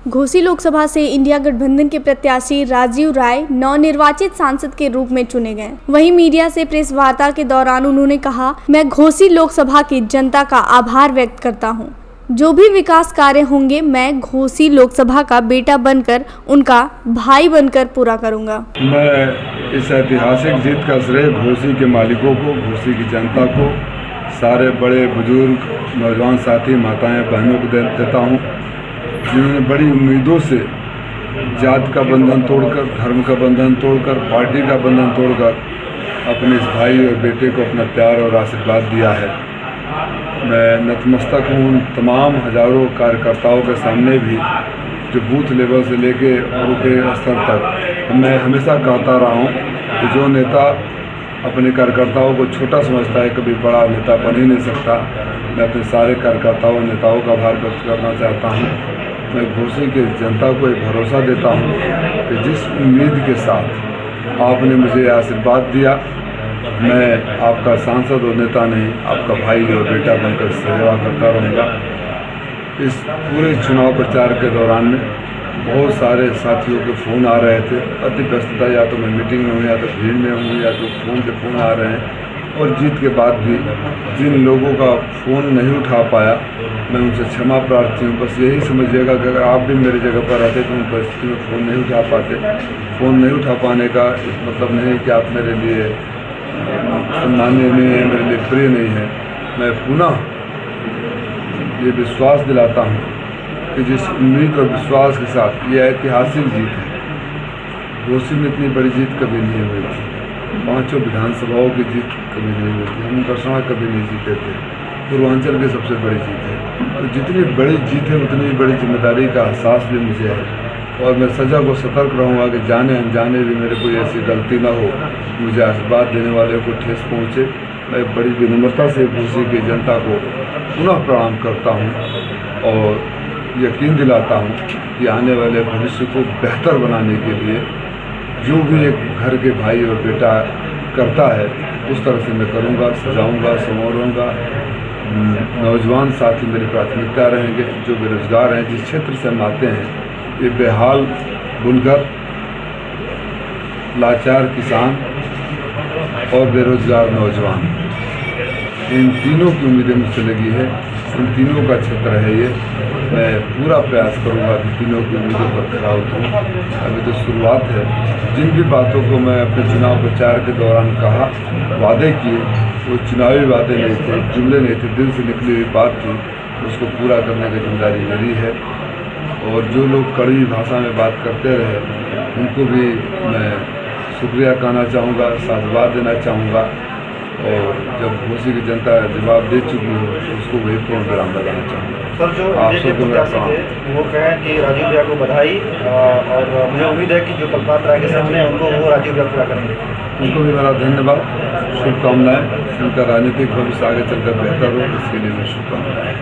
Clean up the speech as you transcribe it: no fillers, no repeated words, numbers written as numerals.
घोसी लोकसभा से इंडिया गठबंधन के प्रत्याशी राजीव राय नवनिर्वाचित सांसद के रूप में चुने गए। वहीं मीडिया से प्रेस वार्ता के दौरान उन्होंने कहा, मैं घोसी लोकसभा की जनता का आभार व्यक्त करता हूं। जो भी विकास कार्य होंगे मैं घोसी लोकसभा का बेटा बनकर, उनका भाई बनकर पूरा करूंगा। मैं इस ऐतिहासिक जीत का श्रेय घोसी के मालिकों को, घोसी की जनता को, सारे बड़े बुजुर्ग, नौजवान साथी, माताएं, बहनों को देता हूँ, जिन्होंने बड़ी उम्मीदों से जात का बंधन तोड़कर, धर्म का बंधन तोड़कर, पार्टी का बंधन तोड़कर अपने इस भाई और बेटे को अपना प्यार और आशीर्वाद दिया है। मैं नतमस्तक हूँ उन तमाम हजारों कार्यकर्ताओं के सामने भी, जो बूथ लेवल से लेके और के स्तर तक। मैं हमेशा कहता रहा हूँ कि जो नेता अपने कार्यकर्ताओं को छोटा समझता है, कभी बड़ा नेता बन ही नहीं सकता। मैं अपने सारे कार्यकर्ताओं, नेताओं का आभार व्यक्त करना चाहता हूँ। मैं घोसी की जनता को एक भरोसा देता हूँ कि जिस उम्मीद के साथ आपने मुझे आशीर्वाद दिया, मैं आपका सांसद और नेता नहीं, आपका भाई और बेटा बनकर सेवा करता रहूँगा। इस पूरे चुनाव प्रचार के दौरान में बहुत सारे साथियों के फ़ोन आ रहे थे। अति व्यस्तता, या तो मैं मीटिंग में हूँ, या तो भीड़ में हूँ, या तो फ़ोन पे फ़ोन आ रहे हैं। और जीत के बाद भी जिन लोगों का फ़ोन नहीं उठा पाया, मैं उनसे क्षमा प्रार्थी हूँ। बस यही समझिएगा कि अगर आप भी मेरी जगह पर रहते तो उन परिस्थिति में फ़ोन नहीं उठा पाते। फ़ोन नहीं उठा पाने का मतलब नहीं कि आप मेरे लिए सम्मानीय नहीं है, मेरे लिए प्रिय नहीं है। मैं पुनः ये विश्वास दिलाता हूँ कि जिस उम्मीद और विश्वास के साथ ये ऐतिहासिक जीत है, घोसी में इतनी बड़ी जीत कभी नहीं हुई थी। 5 विधानसभाओं की जीत कभी नहीं हुई थी। हम दर्शना कभी नहीं जीते थे। पूर्वांचल की सबसे बड़ी जीत है। तो जितनी बड़ी जीत है उतनी बड़ी जिम्मेदारी का एहसास भी मुझे है। और मैं सजग और सतर्क रहूँगा कि जाने अनजाने भी मेरे कोई ऐसी गलती ना हो, मुझे आशीर्वाद देने वाले को ठेस पहुँचे। मैं बड़ी विनम्रता से घोसी की जनता को पुनः प्रणाम करता हूँ और यकीन दिलाता हूँ कि आने वाले भविष्य को बेहतर बनाने के लिए जो भी एक घर के भाई और बेटा करता है, उस तरह से मैं करूँगा, सजाऊँगा, संवारूँगा। नौजवान साथी मेरी प्राथमिकता रहेंगे। जो बेरोजगार हैं, जिस क्षेत्र से हम आते हैं, ये बेहाल बुनकर, लाचार किसान और बेरोजगार नौजवान, इन तीनों की उम्मीदें मुझसे लगी है। इन तीनों का क्षेत्र है ये। मैं पूरा प्रयास करूंगा कि तीनों की उम्मीदों पर खरा उतरूं। अभी तो शुरुआत है। जिन भी बातों को मैं अपने चुनाव प्रचार के दौरान कहा, वादे किए, वो चुनावी वादे नहीं थे, जुमले नहीं थे, दिल से निकली हुई बात थी। उसको पूरा करने की जिम्मेदारी मेरी है। और जो लोग कड़वी भाषा में बात करते रहे, उनको भी मैं शुक्रिया कहना चाहूँगा, साधुवाद देना चाहूँगा। और जब घोसी की जनता जवाब दे चुकी हो, तो उसको वही पूर्ण विराम लगाना चाहूँगा। सर, जो प्रत्याशी थे वो कहें कि राजीव भैया को बधाई, और मुझे उम्मीद है कि जो कल्पना राय के सामने है उनको वो राजीव भैया पूरा करेंगे। उनको भी मेरा धन्यवाद, शुभकामनाएँ। उनका राजनीतिक भविष्य आगे चलकर बेहतर हो, इसके लिए मैं शुभकामनाएँ।